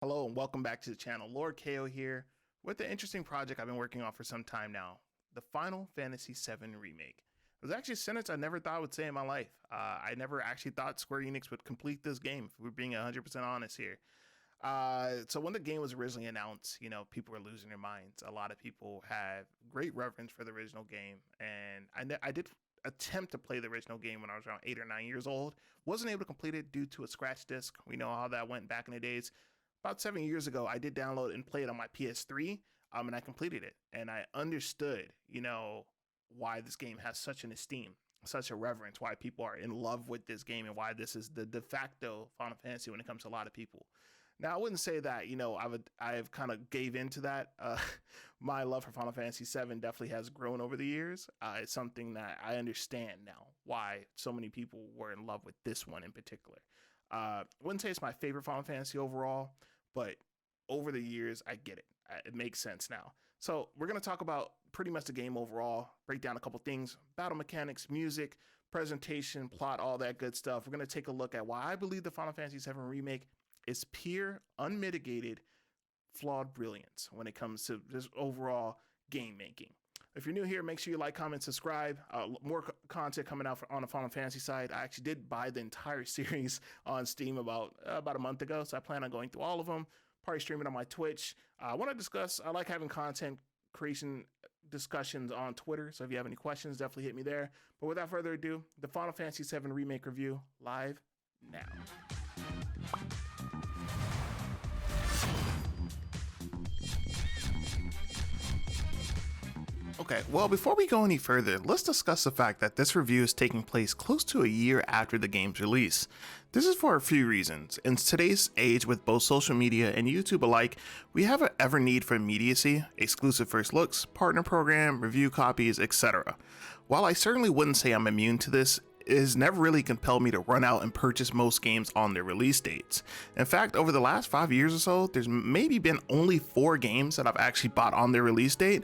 Hello and welcome back to the channel. Lord KO here with an interesting project I've been working on for some time now, the Final Fantasy VII Remake. It was actually a sentence I never thought I would say in my life. I never actually thought Square Enix would complete this game, if we're being 100% honest here. So when the game was originally announced, people were losing their minds. A lot of people had great reverence for the original game, and I did attempt to play the original game when I was around 8 or 9 years old. Wasn't able to complete it due to a scratch disc. We know how that went back in the days. About 7 years ago, I did download and play it on my PS3, and I completed it. And I understood, why this game has such an esteem, such a reverence, why people are in love with this game, and why this is the de facto Final Fantasy when it comes to a lot of people. Now, I wouldn't say that, I've kind of gave into that. My love for Final Fantasy VII definitely has grown over the years. It's something that I understand now why so many people were in love with this one in particular. I wouldn't say it's my favorite Final Fantasy overall, but over the years, I get it. It makes sense now. So we're going to talk about pretty much the game overall, break down a couple things, battle mechanics, music, presentation, plot, all that good stuff. We're going to take a look at why I believe the Final Fantasy VII Remake is pure, unmitigated, flawed brilliance when it comes to just overall game making. If you're new here, make sure you like, comment, subscribe. More content coming out on the Final Fantasy side. I actually did buy the entire series on Steam about a month ago, so I plan on going through all of them. Probably stream it on my Twitch. I want to discuss. I like having content creation discussions on Twitter, so if you have any questions, definitely hit me there. But without further ado, the Final Fantasy VII Remake review live now. Okay, well, before we go any further, let's discuss the fact that this review is taking place close to a year after the game's release. This is for a few reasons. In today's age, with both social media and YouTube alike, we have an ever need for immediacy, exclusive first looks, partner program, review copies, etc. While I certainly wouldn't say I'm immune to this, it has never really compelled me to run out and purchase most games on their release dates. In fact, over the last 5 years or so, there's maybe been only 4 games that I've actually bought on their release date,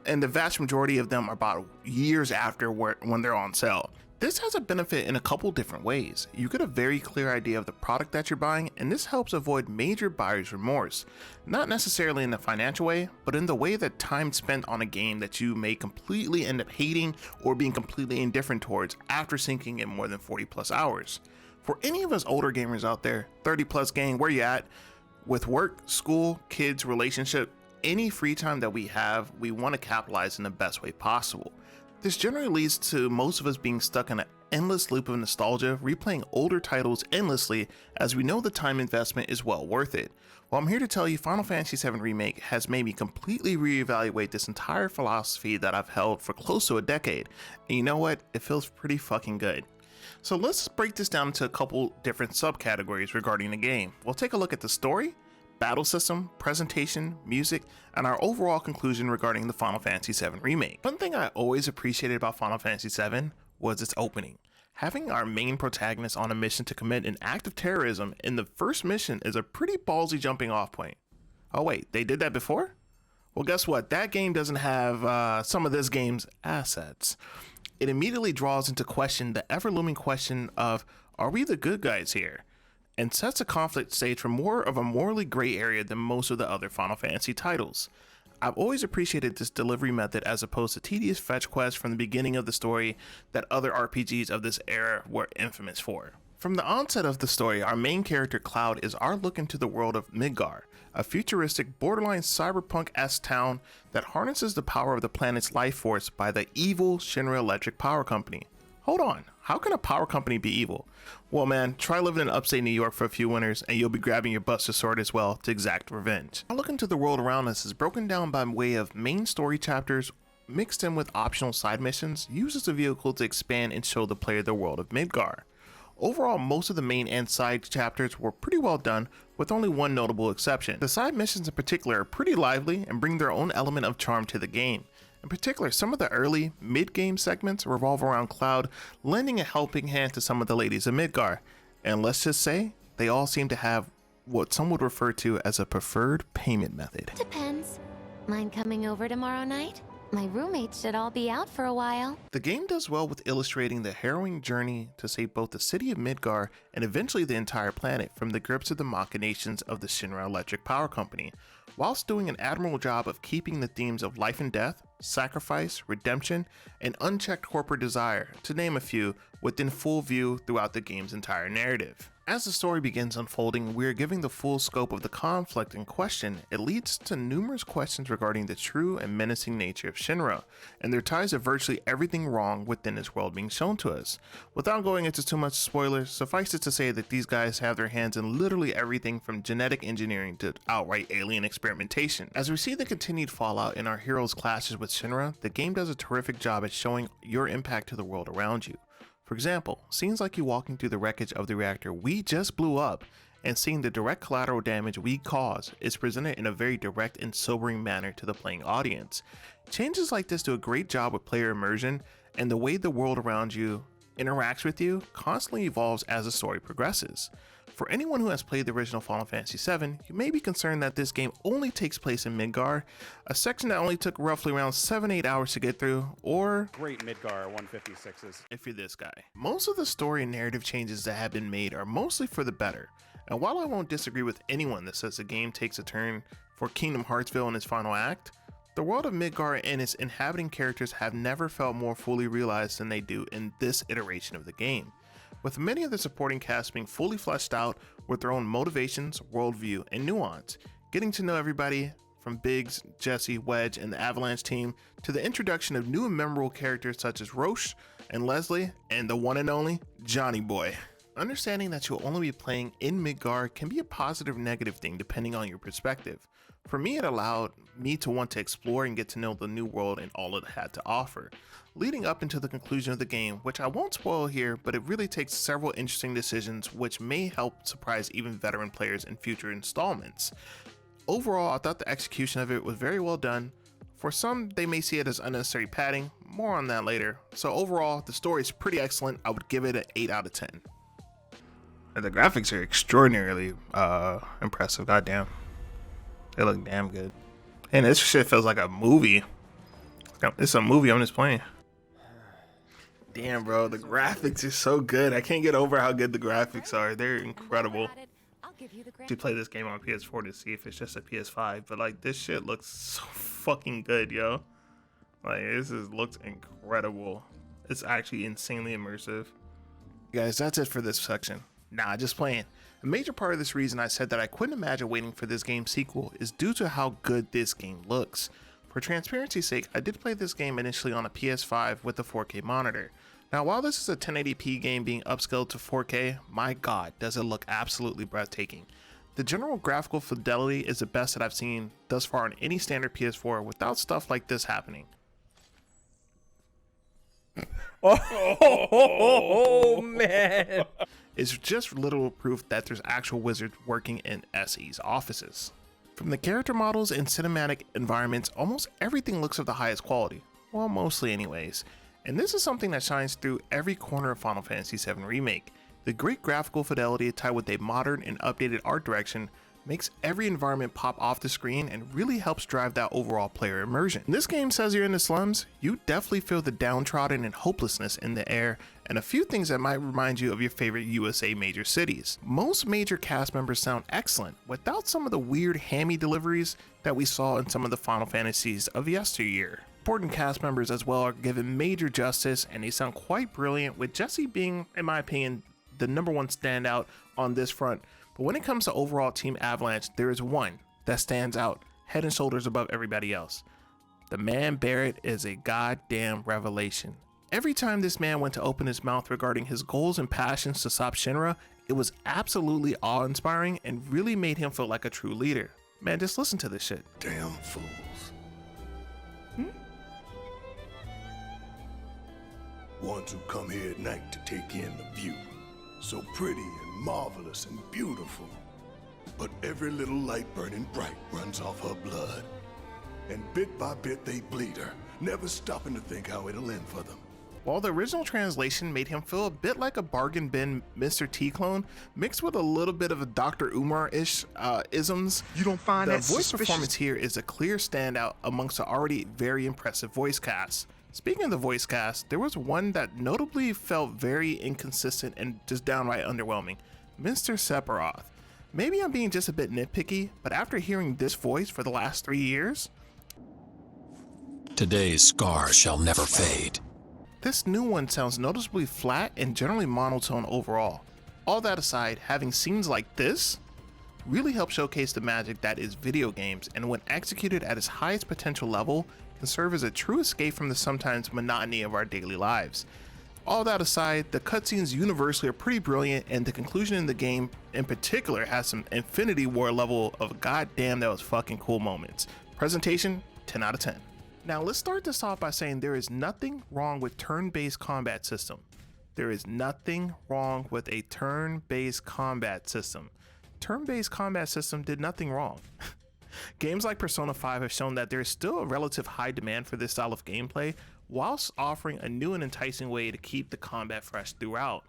and the vast majority of them are bought years after when they're on sale. This has a benefit in a couple different ways. You get a very clear idea of the product that you're buying, and this helps avoid major buyer's remorse. Not necessarily in a financial way, but in the way that time spent on a game that you may completely end up hating or being completely indifferent towards after sinking in more than 40 plus hours. For any of us older gamers out there, 30 plus gang, where you at? With work, school, kids, relationship, any free time that we have, we want to capitalize in the best way possible. This generally leads to most of us being stuck in an endless loop of nostalgia, replaying older titles endlessly, as we know the time investment is well worth it. Well, I'm here to tell you Final Fantasy VII Remake has made me completely reevaluate this entire philosophy that I've held for close to a decade, and you know what? It feels pretty fucking good. So let's break this down into a couple different subcategories regarding the game. We'll take a look at the story, battle system, presentation, music, and our overall conclusion regarding the Final Fantasy VII Remake. One thing I always appreciated about Final Fantasy VII was its opening. Having our main protagonist on a mission to commit an act of terrorism in the first mission is a pretty ballsy jumping off point. Oh wait, they did that before? Well, guess what? That game doesn't have some of this game's assets. It immediately draws into question the ever-looming question of, are we the good guys here? And sets a conflict stage for more of a morally gray area than most of the other Final Fantasy titles. I've always appreciated this delivery method as opposed to tedious fetch quests from the beginning of the story that other RPGs of this era were infamous for. From the onset of the story, our main character Cloud is our look into the world of Midgar, a futuristic, borderline cyberpunk-esque town that harnesses the power of the planet's life force by the evil Shinra Electric Power Company. Hold on, how can a power company be evil? Well man, try living in upstate New York for a few winters and you'll be grabbing your Buster Sword as well to exact revenge. Our look into the world around us is broken down by way of main story chapters mixed in with optional side missions used as a vehicle to expand and show the player the world of Midgar. Overall, most of the main and side chapters were pretty well done, with only one notable exception. The side missions in particular are pretty lively and bring their own element of charm to the game. In particular, some of the early, mid-game segments revolve around Cloud lending a helping hand to some of the ladies of Midgar, and let's just say, they all seem to have what some would refer to as a preferred payment method. Depends. Mind coming over tomorrow night? My roommates should all be out for a while. The game does well with illustrating the harrowing journey to save both the city of Midgar and eventually the entire planet from the grips of the machinations of the Shinra Electric Power Company, whilst doing an admirable job of keeping the themes of life and death, sacrifice, redemption, and unchecked corporate desire, to name a few, within full view throughout the game's entire narrative. As the story begins unfolding, we are given the full scope of the conflict in question. It leads to numerous questions regarding the true and menacing nature of Shinra, and their ties to virtually everything wrong within this world being shown to us. Without going into too much spoilers, suffice it to say that these guys have their hands in literally everything from genetic engineering to outright alien experimentation. As we see the continued fallout in our heroes' clashes with Shinra, the game does a terrific job at showing your impact to the world around you. For example, scenes like you walking through the wreckage of the reactor we just blew up and seeing the direct collateral damage we cause is presented in a very direct and sobering manner to the playing audience. Changes like this do a great job with player immersion, and the way the world around you interacts with you constantly evolves as the story progresses. For anyone who has played the original Final Fantasy VII, you may be concerned that this game only takes place in Midgar, a section that only took roughly around 7-8 hours to get through, or great Midgar 156s. If you're this guy. Most of the story and narrative changes that have been made are mostly for the better, and while I won't disagree with anyone that says the game takes a turn for Kingdom Heartsville in its final act, the world of Midgar and its inhabiting characters have never felt more fully realized than they do in this iteration of the game, with many of the supporting cast being fully fleshed out with their own motivations, worldview, and nuance. Getting to know everybody from Biggs, Jesse, Wedge, and the Avalanche team to the introduction of new and memorable characters such as Roche and Leslie, and the one and only Johnny Boy. Understanding that you'll only be playing in Midgar can be a positive or negative thing depending on your perspective. For me, it allowed me to want to explore and get to know the new world and all it had to offer, leading up into the conclusion of the game, which I won't spoil here, but it really takes several interesting decisions which may help surprise even veteran players in future installments. Overall, I thought the execution of it was very well done. For some, they may see it as unnecessary padding, more on that later. So overall, the story is pretty excellent. I would give it an 8 out of 10. And the graphics are extraordinarily impressive, goddamn. They look damn good. And this shit feels like a movie. It's a movie I'm just playing. Damn, bro, the graphics are so good. I can't get over how good the graphics are. They're incredible. To play this game on PS4 to see if it's just a PS5, but like this shit looks so fucking good, yo. Like looks incredible. It's actually insanely immersive. Guys, that's it for this section. Nah, just playing. A major part of this reason I said that I couldn't imagine waiting for this game's sequel is due to how good this game looks. For transparency's sake, I did play this game initially on a PS5 with a 4K monitor. Now, while this is a 1080p game being upscaled to 4K, my god, does it look absolutely breathtaking. The general graphical fidelity is the best that I've seen thus far on any standard PS4 without stuff like this happening. Oh man! It's just literal proof that there's actual wizards working in SE's offices. From the character models and cinematic environments, almost everything looks of the highest quality. Well, mostly anyways. And this is something that shines through every corner of Final Fantasy VII Remake. The great graphical fidelity tied with a modern and updated art direction makes every environment pop off the screen and really helps drive that overall player immersion. This game says you're in the slums, you definitely feel the downtrodden and hopelessness in the air, and a few things that might remind you of your favorite USA major cities. Most major cast members sound excellent, without some of the weird hammy deliveries that we saw in some of the Final Fantasies of yesteryear. Important cast members as well are given major justice, and they sound quite brilliant, with Jesse being, in my opinion, the #1 standout on this front. But when it comes to overall Team Avalanche, there is one that stands out head and shoulders above everybody else. The man Barrett is a goddamn revelation. Every time this man went to open his mouth regarding his goals and passions to stop Shinra, it was absolutely awe-inspiring and really made him feel like a true leader. Man, just listen to this shit. Damn fools. Ones who come here at night to take in the view. So pretty and marvelous and beautiful. But every little light burning bright runs off her blood. And bit by bit they bleed her, never stopping to think how it'll end for them. While the original translation made him feel a bit like a bargain bin Mr. T clone, mixed with a little bit of a Dr. Umar-ish isms, You don't find the that voice suspicious? performance here is a clear standout amongst the already very impressive voice cast. Speaking of the voice cast, there was one that notably felt very inconsistent and just downright underwhelming, Mr. Sephiroth. Maybe I'm being just a bit nitpicky, but after hearing this voice for the last 3 years, Today's scars shall never fade. this new one sounds noticeably flat and generally monotone overall. All that aside, having scenes like this really help showcase the magic that is video games, and when executed at its highest potential level, can serve as a true escape from the sometimes monotony of our daily lives. All that aside, the cutscenes universally are pretty brilliant, and the conclusion in the game in particular has some Infinity War level of goddamn that was fucking cool moments. Presentation, 10 out of 10. Now let's start this off by saying there is nothing wrong with turn-based combat system. There is nothing wrong with a turn-based combat system. Turn-based combat system did nothing wrong. Games like Persona 5 have shown that there is still a relative high demand for this style of gameplay, whilst offering a new and enticing way to keep the combat fresh throughout.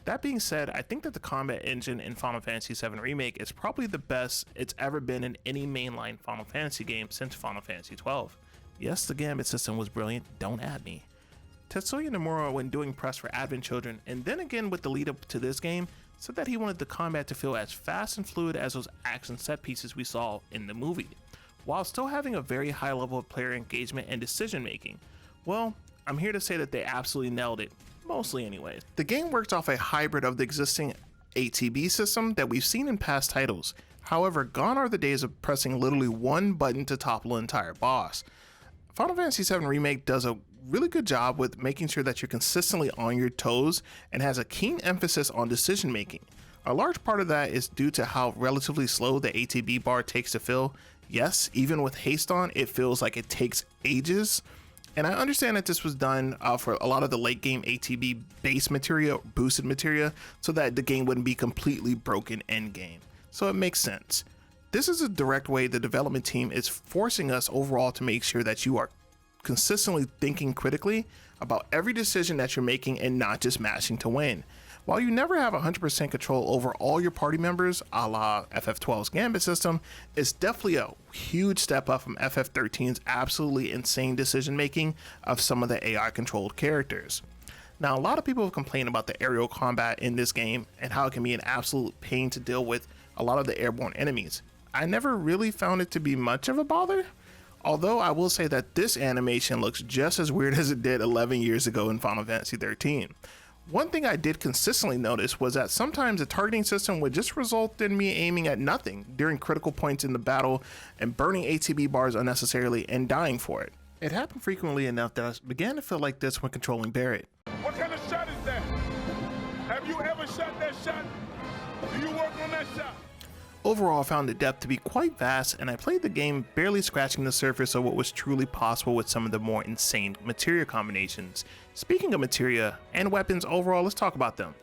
That being said, I think that the combat engine in Final Fantasy VII Remake is probably the best it's ever been in any mainline Final Fantasy game since Final Fantasy XII. Yes, the Gambit system was brilliant, don't at me. Tetsuya Nomura, when doing press for Advent Children, and then again with the lead up to this game, said that he wanted the combat to feel as fast and fluid as those action set pieces we saw in the movie, while still having a very high level of player engagement and decision making. Well, I'm here to say that they absolutely nailed it, mostly anyways. The game works off a hybrid of the existing ATB system that we've seen in past titles. However, gone are the days of pressing literally one button to topple an entire boss. Final Fantasy VII Remake does a really good job with making sure that you're consistently on your toes and has a keen emphasis on decision making. A large part of that is due to how relatively slow the ATB bar takes to fill. Yes, even with haste on, it feels like it takes ages. And I understand that this was done for a lot of the late game ATB base materia, boosted materia, so that the game wouldn't be completely broken end game. So it makes sense. This is a direct way the development team is forcing us overall to make sure that you are consistently thinking critically about every decision that you're making and not just mashing to win. While you never have 100% control over all your party members, a la FF12's Gambit system, it's definitely a huge step up from FF13's absolutely insane decision making of some of the AI controlled characters. Now, a lot of people have complained about the aerial combat in this game and how it can be an absolute pain to deal with a lot of the airborne enemies. I never really found it to be much of a bother. Although I will say that this animation looks just as weird as it did 11 years ago in Final Fantasy XIII. One thing I did consistently notice was that sometimes the targeting system would just result in me aiming at nothing during critical points in the battle and burning ATB bars unnecessarily and dying for it. It happened frequently enough that I began to feel like this when controlling Barret. What kind of shot is that? Have you ever shot that shot? Do you work on that shot? Overall, I found the depth to be quite vast, and I played the game barely scratching the surface of what was truly possible with some of the more insane materia combinations. Speaking of materia and weapons overall, let's talk about them.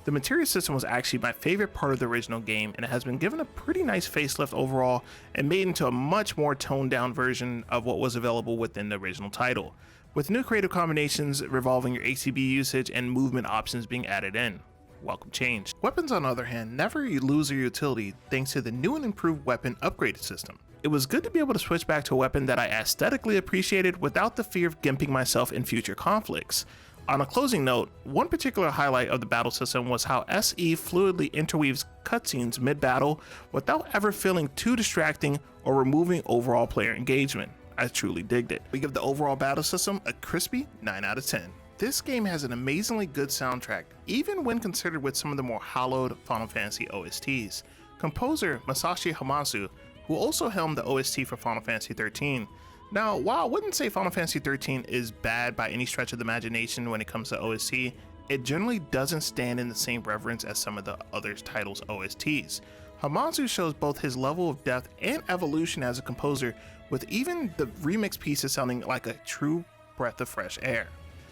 The materia system was actually my favorite part of the original game, and it has been given a pretty nice facelift overall and made into a much more toned down version of what was available within the original title, with new creative combinations revolving your ATB usage and movement options being added in. Welcome change. Weapons, on the other hand, never lose their utility thanks to the new and improved weapon upgraded system. It was good to be able to switch back to a weapon that I aesthetically appreciated without the fear of gimping myself in future conflicts. On a closing note, one particular highlight of the battle system was how SE fluidly interweaves cutscenes mid-battle without ever feeling too distracting or removing overall player engagement. I truly digged it. We give the overall battle system a crispy 9 out of 10. This game has an amazingly good soundtrack, even when considered with some of the more hallowed Final Fantasy OSTs. Composer Masashi Hamauzu, who also helmed the OST for Final Fantasy XIII. Now, while I wouldn't say Final Fantasy XIII is bad by any stretch of the imagination when it comes to OST, it generally doesn't stand in the same reverence as some of the other titles' OSTs. Hamauzu shows both his level of depth and evolution as a composer, with even the remix pieces sounding like a true breath of fresh air.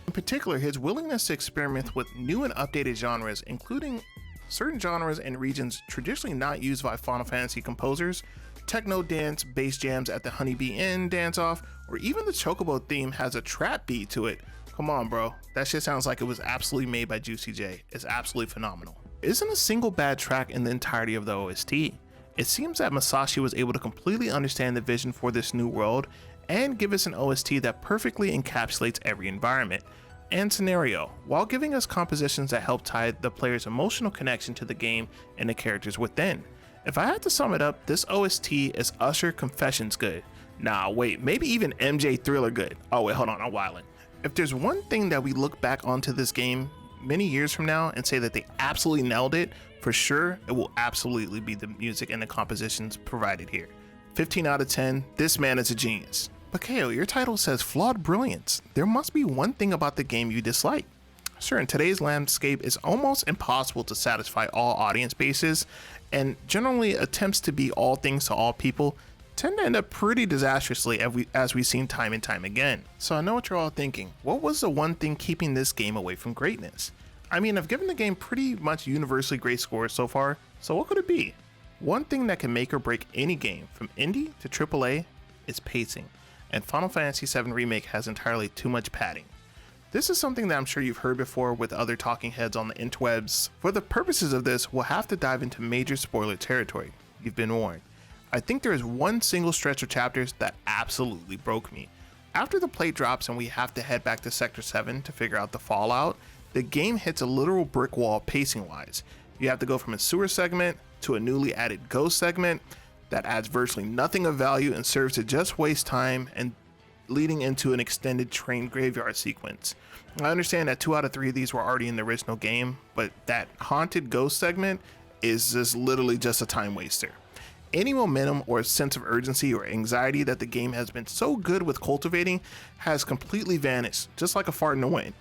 In particular, his willingness to experiment with new and updated genres, including certain genres and regions traditionally not used by Final Fantasy composers, techno dance, bass jams at the Honeybee Inn dance-off, or even the Chocobo theme has a trap beat to it, Come on, bro. That shit sounds like it was absolutely made by Juicy J. It's absolutely phenomenal. Isn't a single bad track in the entirety of the OST. It seems that Masashi was able to completely understand the vision for this new world and give us an OST that perfectly encapsulates every environment and scenario, while giving us compositions that help tie the player's emotional connection to the game and the characters within. If I had to sum it up, this OST is Usher Confessions good. Nah, wait, maybe even MJ Thriller good. Oh wait, hold on, I'm wildin'. If there's one thing that we look back onto this game many years from now and say that they absolutely nailed it, for sure, it will absolutely be the music and the compositions provided here. 15 out of 10, this man is a genius. But Kao, your title says Flawed Brilliance. There must be one thing about the game you dislike. Sure, in today's landscape, it's almost impossible to satisfy all audience bases, and generally attempts to be all things to all people tend to end up pretty disastrously as we've seen time and time again. So I know what you're all thinking. What was the one thing keeping this game away from greatness? I mean, I've given the game pretty much universally great scores so far, so what could it be? One thing that can make or break any game, from indie to AAA, is pacing, and Final Fantasy VII Remake has entirely too much padding. This is something that I'm sure you've heard before with other talking heads on the interwebs. For the purposes of this, we'll have to dive into major spoiler territory. You've been warned. I think there is one single stretch of chapters that absolutely broke me. After the plate drops and we have to head back to Sector 7 to figure out the fallout, the game hits a literal brick wall pacing wise. You have to go from a sewer segment to a newly added ghost segment that adds virtually nothing of value and serves to just waste time, and leading into an extended train graveyard sequence. I understand that 2 out of 3 of these were already in the original game, but that haunted ghost segment is just literally just a time waster. Any momentum or sense of urgency or anxiety that the game has been so good with cultivating has completely vanished, just like a fart in the wind.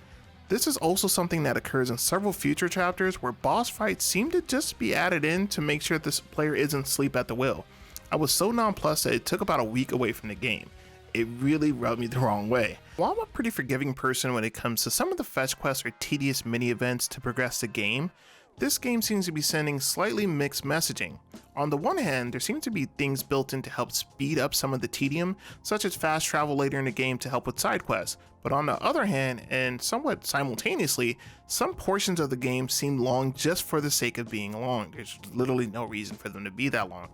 This is also something that occurs in several future chapters where boss fights seem to just be added in to make sure this player isn't asleep at the wheel. I was so nonplussed that it took about a week away from the game. It really rubbed me the wrong way. While I'm a pretty forgiving person when it comes to some of the fetch quests or tedious mini events to progress the game, this game seems to be sending slightly mixed messaging. On the one hand, there seem to be things built in to help speed up some of the tedium, such as fast travel later in the game to help with side quests. But on the other hand, and somewhat simultaneously, some portions of the game seem long just for the sake of being long. There's literally no reason for them to be that long.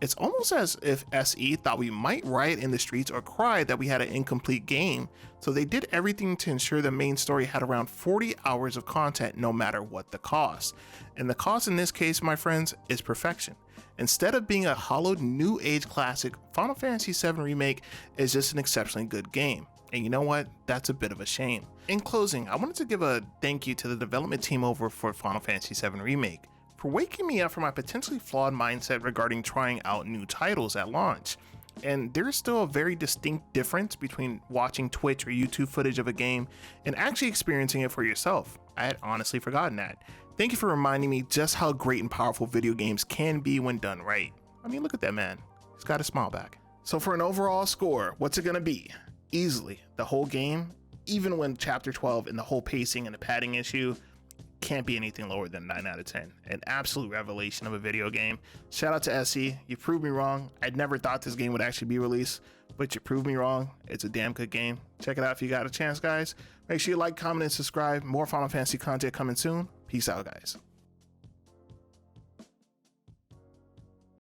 It's almost as if SE thought we might riot in the streets or cry that we had an incomplete game, so they did everything to ensure the main story had around 40 hours of content no matter what the cost. And the cost in this case, my friends, is perfection. Instead of being a hollowed new age classic, Final Fantasy VII Remake is just an exceptionally good game. And you know what? That's a bit of a shame. In closing, I wanted to give a thank you to the development team over for Final Fantasy VII Remake for waking me up from my potentially flawed mindset regarding trying out new titles at launch. And there's still a very distinct difference between watching Twitch or YouTube footage of a game and actually experiencing it for yourself. I had honestly forgotten that. Thank you for reminding me just how great and powerful video games can be when done right. I mean, look at that man. He's got a smile back. So for an overall score, what's it gonna be? Easily, the whole game, even when Chapter 12 and the whole pacing and the padding issue, can't be anything lower than 9 out of 10. An absolute revelation of a video game. Shout out to SE, you proved me wrong. I'd never thought this game would actually be released, but you proved me wrong. It's a damn good game. Check it out if you got a chance, guys. Make sure you like, comment, and subscribe. More Final Fantasy content coming soon. Peace out, guys.